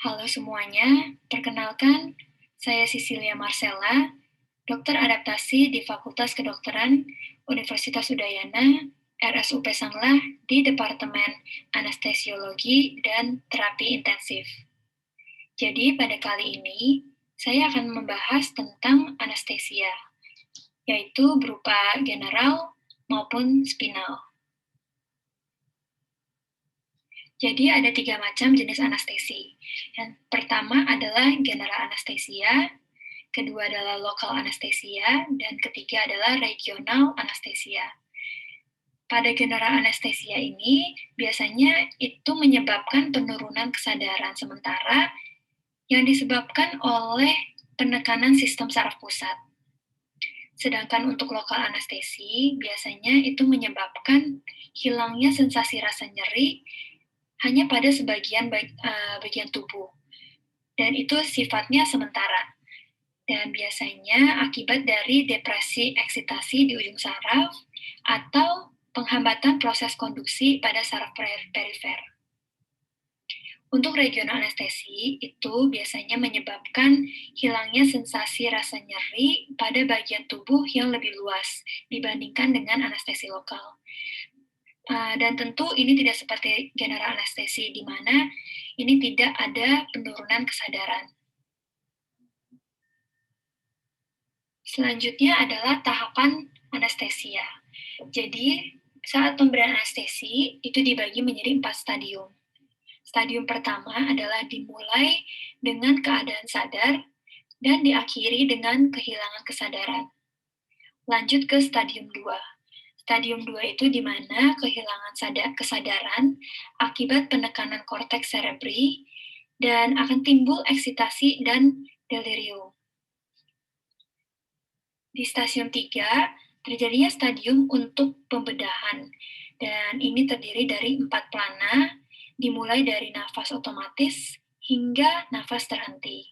Halo semuanya, perkenalkan, saya Cecilia Marcella, dokter adaptasi di Fakultas Kedokteran Universitas Udayana, RSUP Sanglah di Departemen Anestesiologi dan Terapi Intensif. Jadi pada kali ini, saya akan membahas tentang anestesia, yaitu berupa general maupun spinal. Jadi ada 3 macam jenis anestesi. Yang pertama adalah general anestesia, kedua adalah lokal anestesia, dan ketiga adalah regional anestesia. Pada general anestesia ini, biasanya itu menyebabkan penurunan kesadaran sementara yang disebabkan oleh penekanan sistem saraf pusat. Sedangkan untuk lokal anestesi, biasanya itu menyebabkan hilangnya sensasi rasa nyeri hanya pada sebagian bagian tubuh. Dan itu sifatnya sementara. Dan biasanya akibat dari depresi eksitasi di ujung saraf atau penghambatan proses konduksi pada saraf perifer. Untuk regional anestesi, itu biasanya menyebabkan hilangnya sensasi rasa nyeri pada bagian tubuh yang lebih luas dibandingkan dengan anestesi lokal. Dan tentu ini tidak seperti general anestesi, di mana ini tidak ada penurunan kesadaran. Selanjutnya adalah tahapan anestesia. Jadi, saat pemberian anestesi itu dibagi menjadi 4 stadium. Stadium pertama adalah dimulai dengan keadaan sadar dan diakhiri dengan kehilangan kesadaran. Lanjut ke stadium 2. Stadium 2 itu di mana kehilangan kesadaran akibat penekanan korteks cerebri dan akan timbul eksitasi dan delirium. Di stadium 3, terjadinya stadium untuk pembedahan, dan ini terdiri dari 4 plana, dimulai dari nafas otomatis hingga nafas terhenti.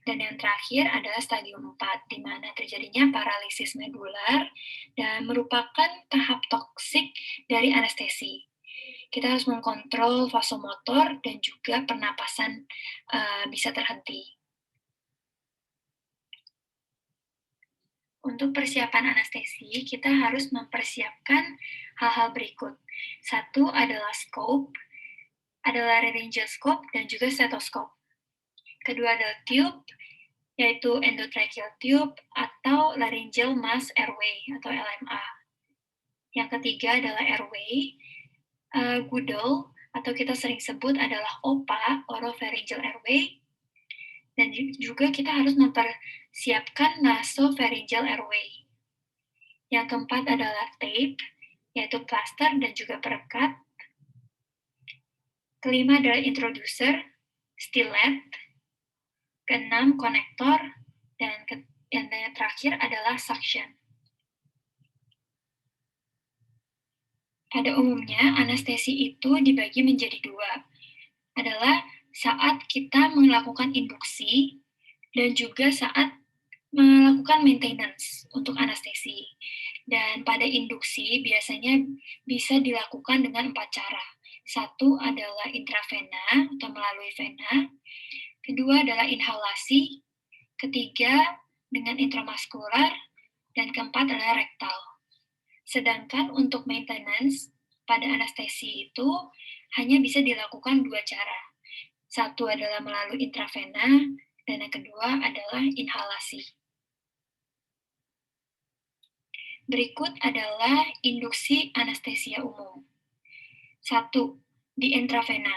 Dan yang terakhir adalah stadium 4, di mana terjadinya paralisis medular dan merupakan tahap toksik dari anestesi. Kita harus mengkontrol vasomotor dan juga pernapasan bisa terhenti. Untuk persiapan anestesi, kita harus mempersiapkan hal-hal berikut. Satu adalah scope, adalah laryngoscope dan juga stetoskop. Kedua adalah tube, yaitu endotracheal tube atau laryngeal mass airway atau LMA. Yang ketiga adalah airway, Goodell atau kita sering sebut adalah OPA, oropharyngeal airway, dan juga kita harus mempersiapkan nasopharyngeal airway. Yang keempat adalah tape, yaitu plaster dan juga perekat. Kelima adalah introducer, stilet. Keenam, konektor. Dan yang terakhir adalah suction. Pada umumnya, anestesi itu dibagi menjadi 2. Adalah saat kita melakukan induksi dan juga saat melakukan maintenance untuk anestesi. Dan pada induksi biasanya bisa dilakukan dengan 4 cara. Satu adalah intravena atau melalui vena. Kedua adalah inhalasi. Ketiga dengan intramuskular. Dan keempat adalah rektal. Sedangkan untuk maintenance pada anestesi itu hanya bisa dilakukan 2 cara. Satu adalah melalui intravena, dan yang kedua adalah inhalasi. Berikut adalah induksi anestesia umum. 1. Di intravena.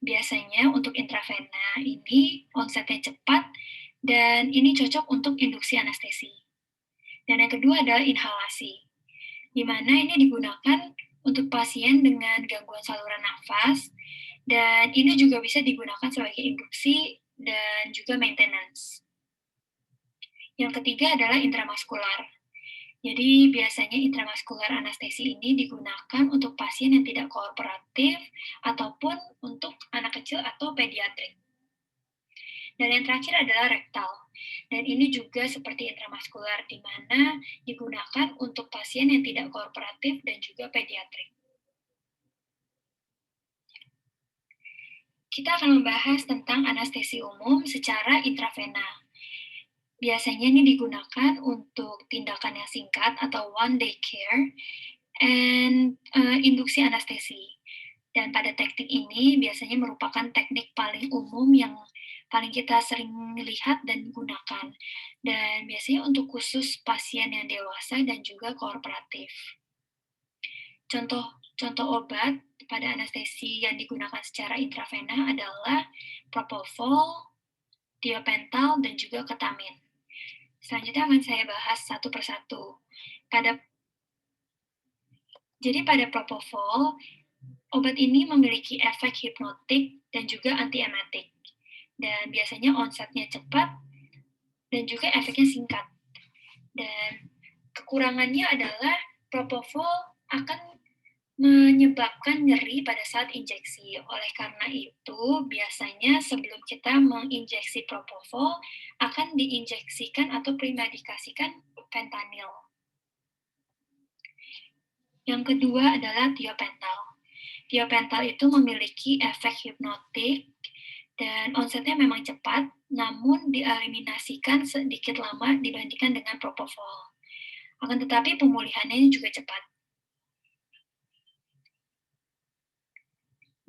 Biasanya untuk intravena ini onsetnya cepat dan ini cocok untuk induksi anestesi. Dan yang kedua adalah inhalasi, di mana ini digunakan untuk pasien dengan gangguan saluran nafas, dan ini juga bisa digunakan sebagai induksi dan juga maintenance. Yang ketiga adalah intramuskular. Jadi biasanya intramuskular anestesi ini digunakan untuk pasien yang tidak kooperatif ataupun untuk anak kecil atau pediatrik. Dan yang terakhir adalah rektal. Dan ini juga seperti intramuskular, di mana digunakan untuk pasien yang tidak kooperatif dan juga pediatrik. Kita akan membahas tentang anestesi umum secara intravena. Biasanya ini digunakan untuk tindakan yang singkat atau one day care and induksi anestesi. Dan pada teknik ini biasanya merupakan teknik paling umum yang paling kita sering lihat dan gunakan. Dan biasanya untuk khusus pasien yang dewasa dan juga kooperatif. Contoh obat pada anestesi yang digunakan secara intravena adalah propofol, tiopental, dan juga ketamin. Selanjutnya akan saya bahas satu persatu. Pada propofol, obat ini memiliki efek hipnotik dan juga antiemetik. Dan biasanya onsetnya cepat dan juga efeknya singkat. Dan kekurangannya adalah propofol akan menyebabkan nyeri pada saat injeksi. Oleh karena itu, biasanya sebelum kita menginjeksi propofol, akan diinjeksikan atau premedikasikan fentanyl. Yang kedua adalah tiopental. Tiopental itu memiliki efek hipnotik dan onsetnya memang cepat, namun dieliminasikan sedikit lama dibandingkan dengan propofol. Akan tetapi pemulihannya juga cepat.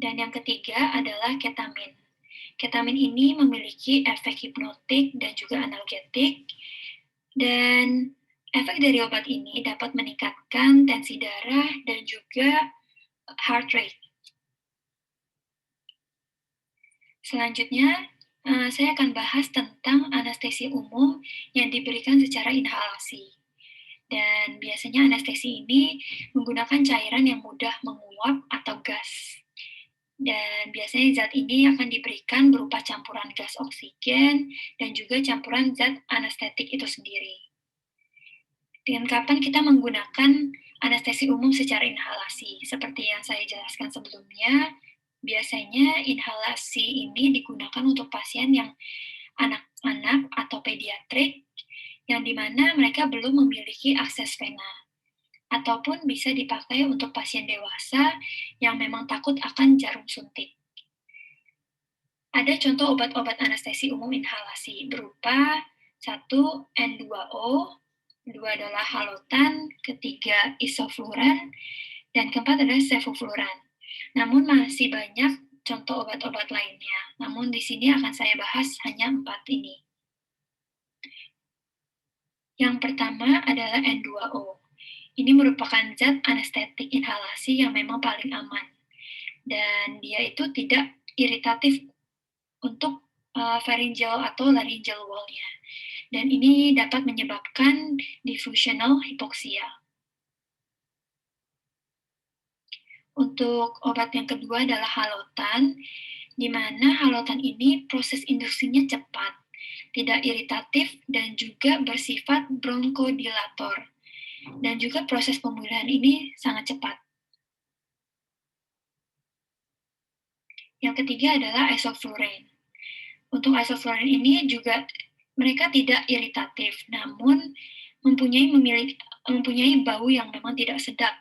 Dan yang ketiga adalah ketamin. Ketamin ini memiliki efek hipnotik dan juga analgetik, dan efek dari obat ini dapat meningkatkan tensi darah dan juga heart rate. Selanjutnya, saya akan bahas tentang anestesi umum yang diberikan secara inhalasi. Dan biasanya anestesi ini menggunakan cairan yang mudah menguap atau gas. Dan biasanya zat ini akan diberikan berupa campuran gas oksigen dan juga campuran zat anestetik itu sendiri. Dan kapan kita menggunakan anestesi umum secara inhalasi? Seperti yang saya jelaskan sebelumnya, biasanya inhalasi ini digunakan untuk pasien yang anak-anak atau pediatrik, yang dimana mereka belum memiliki akses vena. Ataupun bisa dipakai untuk pasien dewasa yang memang takut akan jarum suntik. Ada contoh obat-obat anestesi umum inhalasi berupa 1 N2O, 2 adalah halotan, ketiga isofluran, dan keempat adalah sevofluran. Namun masih banyak contoh obat-obat lainnya. Namun di sini akan saya bahas hanya 4 ini. Yang pertama adalah N2O. Ini merupakan zat anestetik inhalasi yang memang paling aman. Dan dia itu tidak iritatif untuk pharyngeal atau laryngeal wall-nya. Dan ini dapat menyebabkan diffusional hypoxia. Untuk obat yang kedua adalah halotan, di mana halotan ini proses induksinya cepat, tidak iritatif, dan juga bersifat bronkodilator. Dan juga proses pemulihan ini sangat cepat. Yang ketiga adalah isoflurane. Untuk isoflurane ini juga mereka tidak iritatif, namun mempunyai bau yang memang tidak sedap.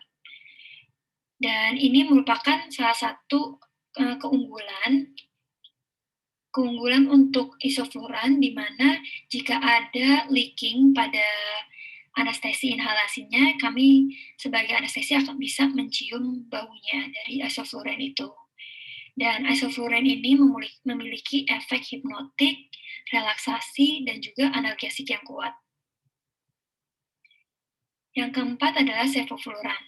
Dan ini merupakan salah satu keunggulan untuk isofluran, di mana jika ada leaking pada anestesi inhalasinya, kami sebagai anestesi akan bisa mencium baunya dari isofluran itu. Dan isofluran ini memiliki efek hipnotik, relaksasi, dan juga analgesik yang kuat. Yang keempat adalah sevofluran.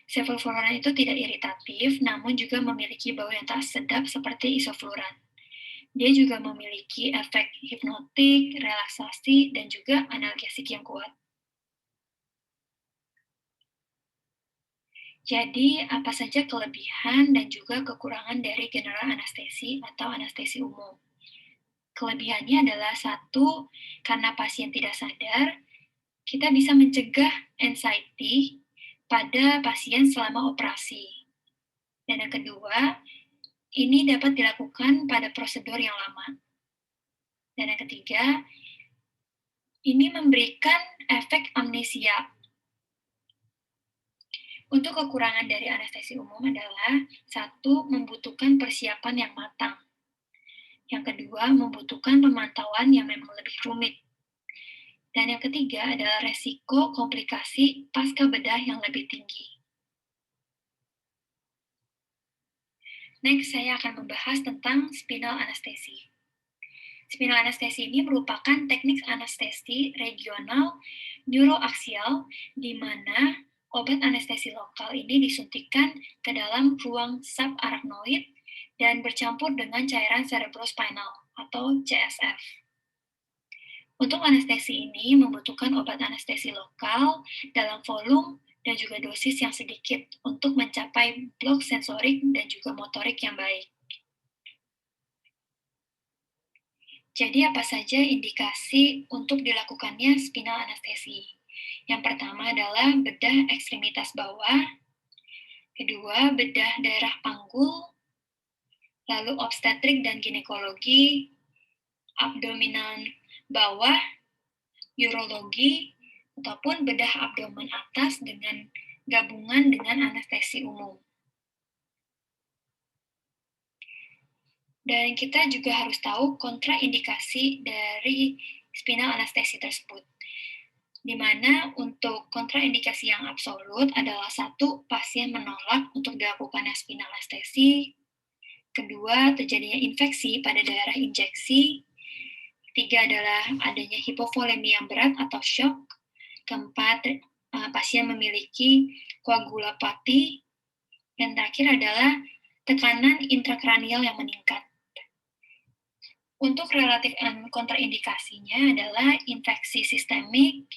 Sevofluran itu tidak iritatif, namun juga memiliki bau yang tak sedap seperti isofluran. Dia juga memiliki efek hipnotik, relaksasi, dan juga analgesik yang kuat. Jadi, apa saja kelebihan dan juga kekurangan dari general anestesi atau anestesi umum? Kelebihannya adalah satu, karena pasien tidak sadar, kita bisa mencegah anxiety pada pasien selama operasi. Dan yang kedua, ini dapat dilakukan pada prosedur yang lama. Dan yang ketiga, ini memberikan efek amnesia. Untuk kekurangan dari anestesi umum adalah satu, membutuhkan persiapan yang matang. Yang kedua, membutuhkan pemantauan yang memang lebih rumit. Dan yang ketiga adalah resiko komplikasi pasca bedah yang lebih tinggi. Next, saya akan membahas tentang spinal anestesi. Spinal anestesi ini merupakan teknik anestesi regional neuroaksial di mana obat anestesi lokal ini disuntikkan ke dalam ruang subarachnoid dan bercampur dengan cairan cerebrospinal atau CSF. Untuk anestesi ini membutuhkan obat anestesi lokal dalam volume dan juga dosis yang sedikit untuk mencapai blok sensorik dan juga motorik yang baik. Jadi apa saja indikasi untuk dilakukannya spinal anestesi? Yang pertama adalah bedah ekstremitas bawah, kedua bedah daerah panggul, lalu obstetrik dan ginekologi, abdominal bawah, urologi, ataupun bedah abdomen atas dengan gabungan dengan anestesi umum. Dan kita juga harus tahu kontraindikasi dari spinal anestesi tersebut, di mana untuk kontraindikasi yang absolut adalah satu, pasien menolak untuk dilakukannya spinal anestesi, kedua, terjadinya infeksi pada daerah injeksi, ketiga adalah adanya hipovolemi yang berat atau shock, keempat, pasien memiliki koagulopati, dan terakhir adalah tekanan intrakranial yang meningkat. Untuk relatif kontraindikasinya adalah infeksi sistemik,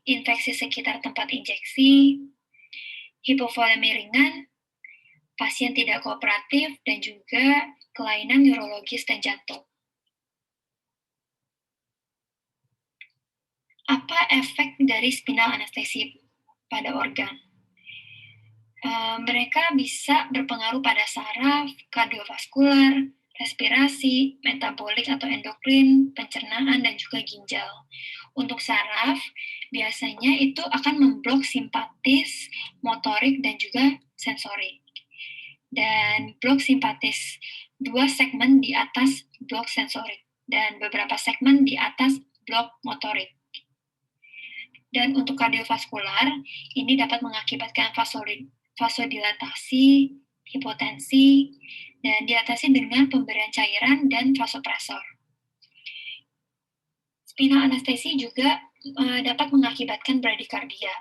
infeksi sekitar tempat injeksi, hipovolemi ringan, pasien tidak kooperatif, dan juga kelainan neurologis dan jantung. Apa efek dari spinal anestesi pada organ? Mereka bisa berpengaruh pada saraf, kardiovaskular, respirasi, metabolik atau endokrin, pencernaan, dan juga ginjal. Untuk saraf, biasanya itu akan memblok simpatis, motorik, dan juga sensorik. Dan blok simpatis 2 segmen di atas blok sensorik, dan beberapa segmen di atas blok motorik. Dan untuk kardiovaskular, ini dapat mengakibatkan vasodilatasi, hipotensi, dan diatasi dengan pemberian cairan dan vasopresor. Spinal anestesi juga dapat mengakibatkan bradikardia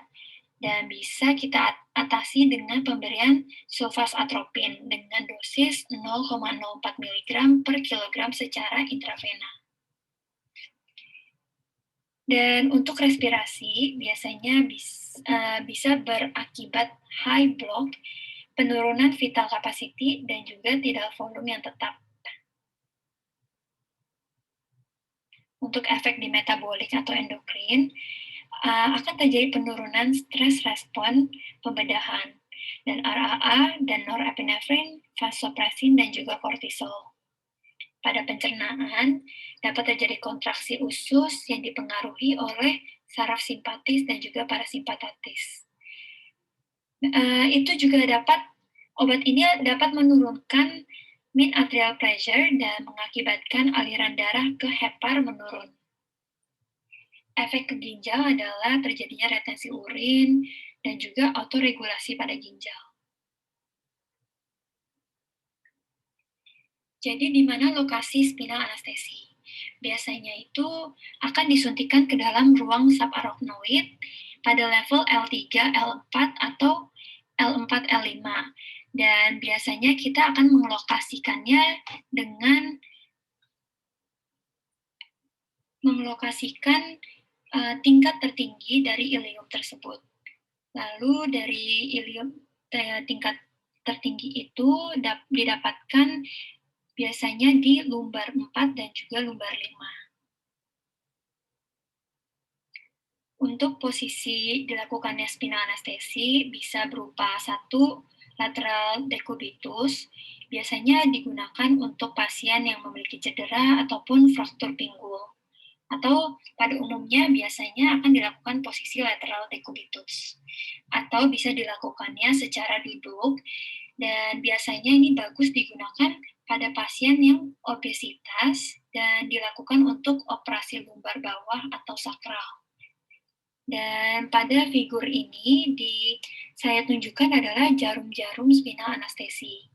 dan bisa kita atasi dengan pemberian sulfasatropin dengan dosis 0,04 mg per kilogram secara intravena. Dan untuk respirasi, biasanya bisa berakibat high block, penurunan vital capacity, dan juga tidak volume yang tetap. Untuk efek di metabolik atau endokrin, akan terjadi penurunan stres respon pembedahan, dan RAA dan norepinefrin, vasopressin, dan juga kortisol. Pada pencernaan, dapat terjadi kontraksi usus yang dipengaruhi oleh saraf simpatis dan juga parasimpatetis. Itu juga obat ini dapat menurunkan mean arterial pressure dan mengakibatkan aliran darah ke hepar menurun. Efek ke ginjal adalah terjadinya retensi urin dan juga autoregulasi pada ginjal. Jadi di mana lokasi spinal anestesi? Biasanya itu akan disuntikan ke dalam ruang subarachnoid pada level L3, L4, atau L4, L5. Dan biasanya kita akan melokasikannya dengan tingkat tertinggi dari ilium tersebut. Lalu dari ilium tingkat tertinggi itu didapatkan biasanya di lumbar 4 dan juga lumbar 5. Untuk posisi dilakukannya spinal anestesi bisa berupa 1, lateral decubitus, biasanya digunakan untuk pasien yang memiliki cedera ataupun fraktur pinggul. Atau pada umumnya biasanya akan dilakukan posisi lateral decubitus. Atau bisa dilakukannya secara duduk, dan biasanya ini bagus digunakan pada pasien yang obesitas dan dilakukan untuk operasi lumbar bawah atau sakral. Dan pada figur ini saya tunjukkan adalah jarum-jarum spinal anestesi.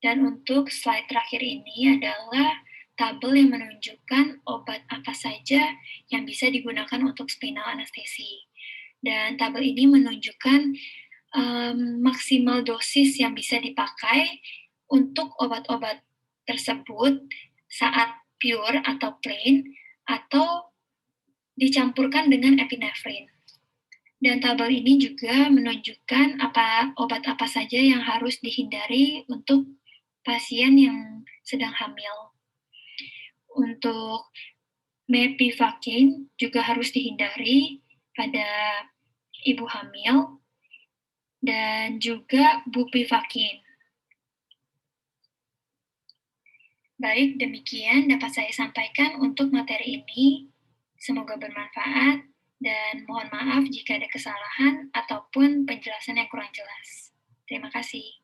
Dan untuk slide terakhir ini adalah tabel yang menunjukkan obat apa saja yang bisa digunakan untuk spinal anestesi. Dan tabel ini menunjukkan maksimal dosis yang bisa dipakai untuk obat-obat tersebut saat pure atau plain atau dicampurkan dengan epinefrin. Dan tabel ini juga menunjukkan obat apa saja yang harus dihindari untuk pasien yang sedang hamil. Untuk mepivakin juga harus dihindari pada ibu hamil dan juga bupivakin. Baik, demikian dapat saya sampaikan untuk materi ini. Semoga bermanfaat dan mohon maaf jika ada kesalahan ataupun penjelasan yang kurang jelas. Terima kasih.